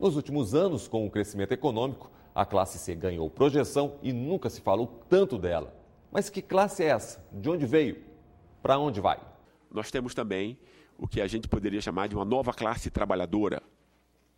Nos últimos anos, com o crescimento econômico, a classe C ganhou projeção e nunca se falou tanto dela. Mas que classe é essa? De onde veio? Para onde vai? Nós temos também o que a gente poderia chamar de uma nova classe trabalhadora,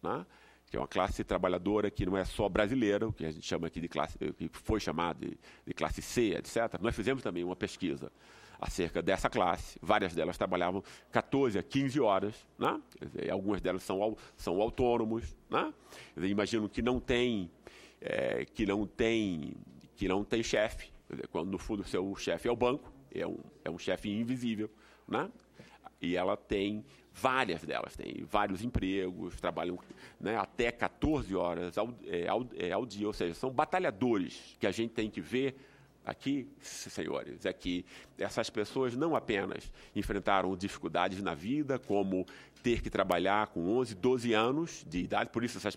né? Que é uma classe trabalhadora que não é só brasileira, o que a gente chama aqui de classe, que foi chamado de classe C, etc. Nós fizemos também uma pesquisa acerca dessa classe. Várias delas trabalhavam 14 a 15 horas, né? Quer dizer, algumas delas são autônomos, né? Quer dizer, imagino que não tem chefe, quando no fundo o seu chefe é o banco, é um chefe invisível, né? E ela tem, várias delas têm vários empregos, trabalham, né, até 14 horas ao dia, ou seja, são batalhadores que a gente tem que ver aqui, senhores, é que essas pessoas não apenas enfrentaram dificuldades na vida, como ter que trabalhar com 11, 12 anos de idade, por isso essas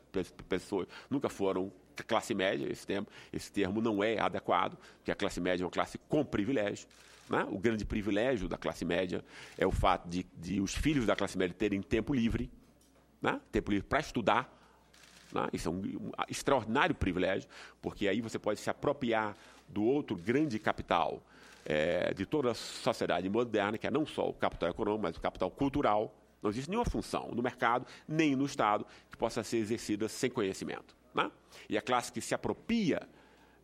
pessoas nunca foram classe média, esse termo não é adequado, porque a classe média é uma classe com privilégio. Né? O grande privilégio da classe média é o fato de os filhos da classe média terem tempo livre, né? Tempo livre para estudar. Né? Isso é um extraordinário privilégio, porque aí você pode se apropriar do outro grande capital de toda a sociedade moderna, que é não só o capital econômico, mas o capital cultural. Não existe nenhuma função no mercado, nem no Estado, que possa ser exercida sem conhecimento. Né? E a classe que se apropria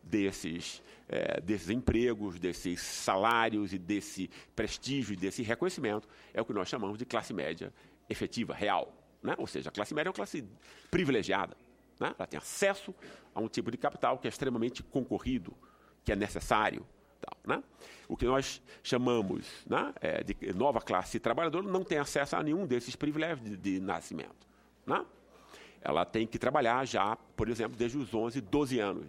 desses empregos, desses salários e desse prestígio e desse reconhecimento é o que nós chamamos de classe média efetiva, real. Né? Ou seja, a classe média é uma classe privilegiada. Né? Ela tem acesso a um tipo de capital que é extremamente concorrido, que é necessário. Tal, né? O que nós chamamos, né, de nova classe trabalhadora não tem acesso a nenhum desses privilégios de nascimento. Né? Ela tem que trabalhar já, por exemplo, desde os 11, 12 anos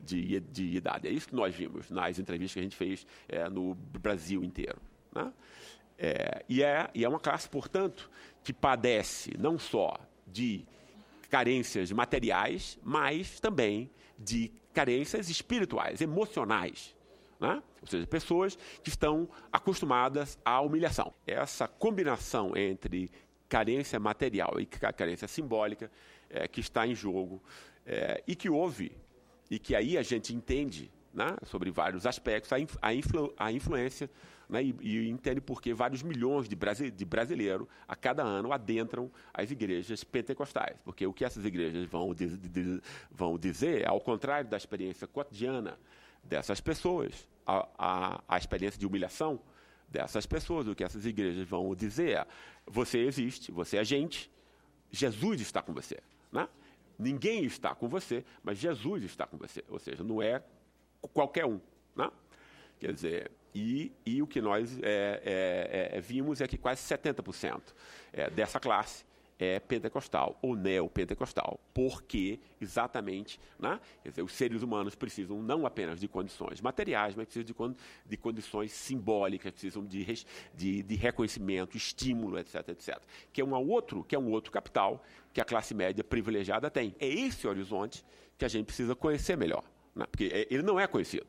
de idade. É isso que nós vimos nas entrevistas que a gente fez no Brasil inteiro. Né? E é uma classe, portanto, que padece não só de carências materiais, mas também de carências espirituais, emocionais. Né? Ou seja, pessoas que estão acostumadas à humilhação. Essa combinação entre carência material e carência simbólica que está em jogo e que houve, e que aí a gente entende, né, sobre vários aspectos, a influência, né, e entende por que vários milhões de brasileiros a cada ano adentram as igrejas pentecostais. Porque o que essas igrejas vão dizer, ao contrário da experiência cotidiana dessas pessoas, a experiência de humilhação dessas pessoas, o que essas igrejas vão dizer é: você existe, você é gente, Jesus está com você. Né? Ninguém está com você, mas Jesus está com você. Ou seja, não é qualquer um. Né? Quer dizer, e o que nós vimos é que quase 70% dessa classe é pentecostal ou neopentecostal, porque exatamente, né, quer dizer, os seres humanos precisam não apenas de condições materiais, mas precisam de condições simbólicas, precisam de reconhecimento, estímulo, etc, etc. Que é um outro capital que a classe média privilegiada tem. É esse horizonte que a gente precisa conhecer melhor, né, porque ele não é conhecido.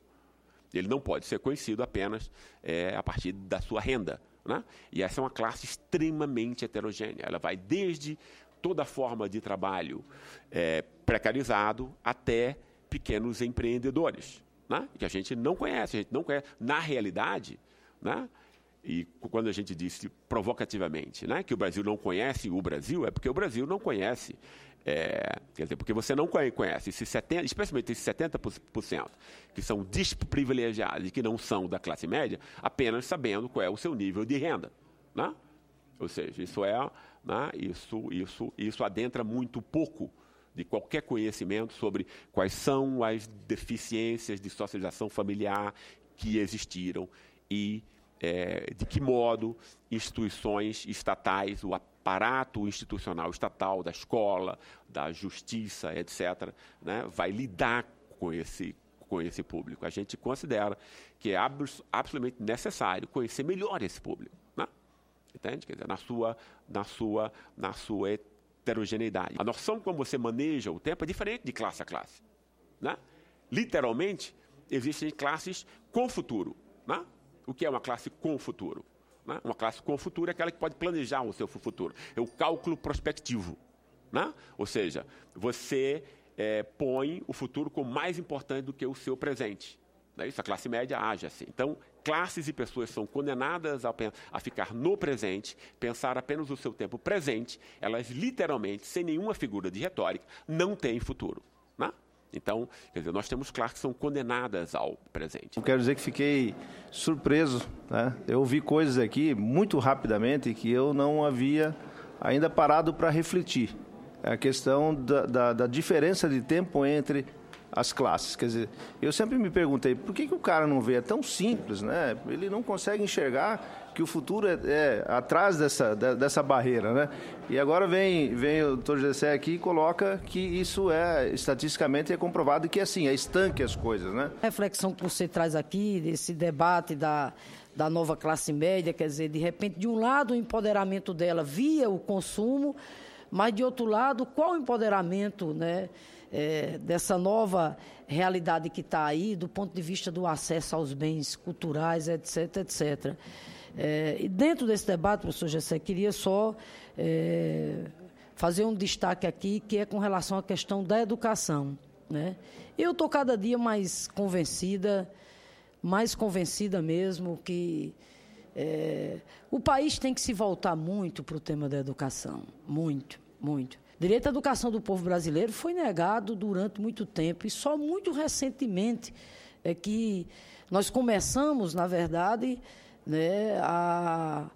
Ele não pode ser conhecido apenas a partir da sua renda. Né? E essa é uma classe extremamente heterogênea. Ela vai desde toda forma de trabalho precarizado até pequenos empreendedores, né? Que a gente não conhece. Na realidade, né? E quando a gente disse provocativamente, né, que o Brasil não conhece o Brasil, é porque o Brasil não conhece. Quer dizer, porque você não conhece, especialmente esses 70% que são desprivilegiados e que não são da classe média, apenas sabendo qual é o seu nível de renda. Né? Ou seja, isso adentra muito pouco de qualquer conhecimento sobre quais são as deficiências de socialização familiar que existiram e de que modo instituições estatais, o aparato institucional estatal, da escola, da justiça, etc., né, vai lidar com esse público. A gente considera que é absolutamente necessário conhecer melhor esse público. Né? Entende? Quer dizer, na sua heterogeneidade. A noção como você maneja o tempo é diferente de classe a classe. Né? Literalmente, existem classes com futuro. Né? O que é uma classe com futuro? Né? Uma classe com futuro é aquela que pode planejar o seu futuro. É o cálculo prospectivo. né? Ou seja, você põe o futuro como mais importante do que o seu presente. Não é isso? A classe média age assim. Então, classes e pessoas são condenadas a ficar no presente, pensar apenas o seu tempo presente. Elas, literalmente, sem nenhuma figura de retórica, não têm futuro, né? Então, quer dizer, nós temos classes que são condenadas ao presente. Eu quero dizer que fiquei surpreso, né? Eu ouvi coisas aqui muito rapidamente que eu não havia ainda parado para refletir. A questão da diferença de tempo entre as classes. Quer dizer, eu sempre me perguntei, por que o cara não vê? É tão simples, né? Ele não consegue enxergar que o futuro é atrás dessa barreira, né? E agora vem o Dr. Gessé aqui e coloca que isso estatisticamente comprovado que assim, é estanque as coisas, né? A reflexão que você traz aqui, desse debate da nova classe média, quer dizer, de repente, de um lado, o empoderamento dela via o consumo, mas, de outro lado, qual o empoderamento, né, dessa nova realidade que está aí, do ponto de vista do acesso aos bens culturais, etc., etc. E dentro desse debate, professor Gessé, queria só fazer um destaque aqui, que é com relação à questão da educação, né? Eu estou cada dia mais convencida mesmo, que o país tem que se voltar muito para o tema da educação, muito. O direito à educação do povo brasileiro foi negado durante muito tempo e só muito recentemente é que nós começamos, na verdade, né, a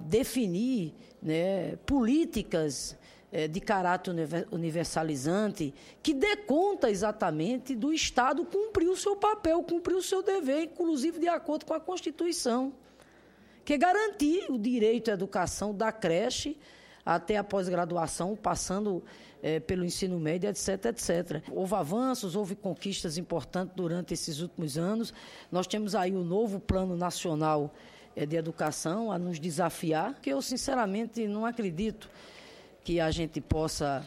definir, né, políticas de caráter universalizante que dê conta exatamente do Estado cumprir o seu papel, cumprir o seu dever, inclusive de acordo com a Constituição, que é garantir o direito à educação da creche até a pós-graduação, passando pelo ensino médio, etc., etc. Houve avanços, houve conquistas importantes durante esses últimos anos. Nós temos aí o novo Plano Nacional de Educação a nos desafiar, que eu, sinceramente, não acredito que a gente possa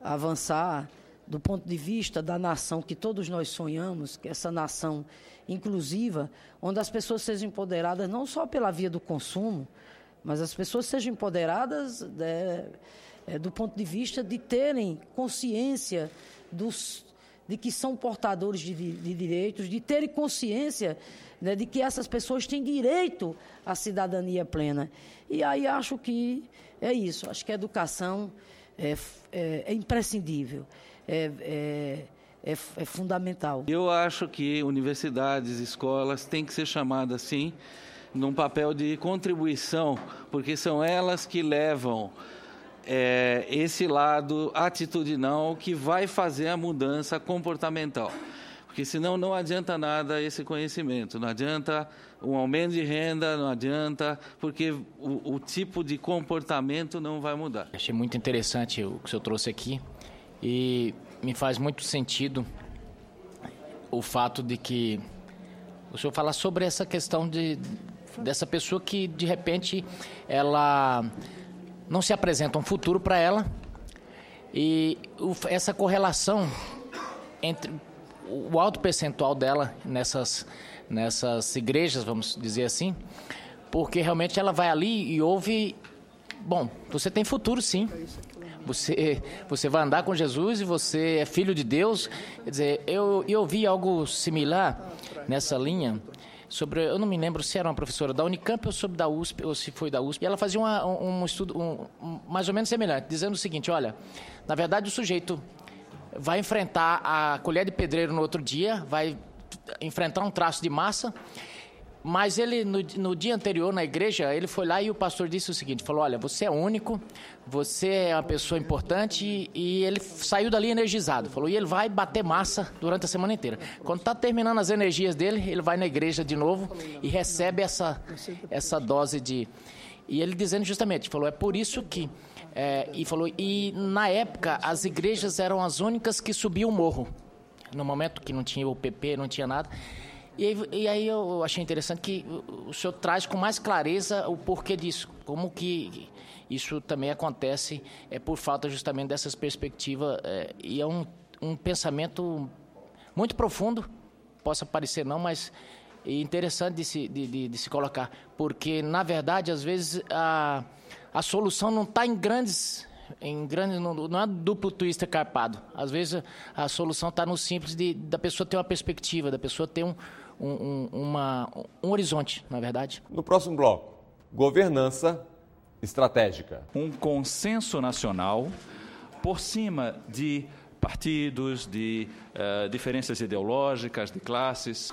avançar do ponto de vista da nação que todos nós sonhamos, que é essa nação inclusiva, onde as pessoas sejam empoderadas não só pela via do consumo, mas as pessoas sejam empoderadas do ponto de vista de terem consciência de que são portadores de direitos, de terem consciência, né, de que essas pessoas têm direito à cidadania plena. E aí acho que é isso, acho que a educação é imprescindível, é fundamental. Eu acho que universidades, escolas têm que ser chamadas assim, num papel de contribuição, porque são elas que levam esse lado atitudinal que vai fazer a mudança comportamental. Porque senão não adianta nada esse conhecimento, não adianta um aumento de renda, não adianta, porque o tipo de comportamento não vai mudar. Achei muito interessante o que o senhor trouxe aqui e me faz muito sentido o fato de que o senhor fala sobre essa questão dessa pessoa que, de repente, ela não se apresenta um futuro para ela e essa correlação entre o alto percentual dela nessas igrejas, vamos dizer assim, porque realmente ela vai ali e ouve, bom, você tem futuro sim, você vai andar com Jesus e você é filho de Deus. Quer dizer, eu ouvi algo similar nessa linha, eu não me lembro se era uma professora da Unicamp ou sobre da USP, ou se foi da USP, e ela fazia um estudo mais ou menos semelhante, dizendo o seguinte, olha, na verdade o sujeito vai enfrentar a colher de pedreiro no outro dia, vai enfrentar um traço de massa, mas ele, no dia anterior, na igreja, ele foi lá e o pastor disse o seguinte, falou, olha, você é único, você é uma pessoa importante, e ele saiu dali energizado, falou, e ele vai bater massa durante a semana inteira. Quando está terminando as energias dele, ele vai na igreja de novo e recebe essa dose de... E ele dizendo justamente, falou, é por isso que... E na época as igrejas eram as únicas que subiam o morro, no momento que não tinha o PP, não tinha nada, e aí eu achei interessante que o senhor traz com mais clareza o porquê disso, como que isso também acontece por falta justamente dessas perspectivas, e é um pensamento muito profundo, possa parecer não, mas interessante de se colocar, porque na verdade às vezes a solução não está em grandes Não é duplo twister carpado. Às vezes a solução está no simples da pessoa ter uma perspectiva, da pessoa ter um horizonte, na verdade. No próximo bloco, governança estratégica. Um consenso nacional por cima de partidos, de diferenças ideológicas, de classes.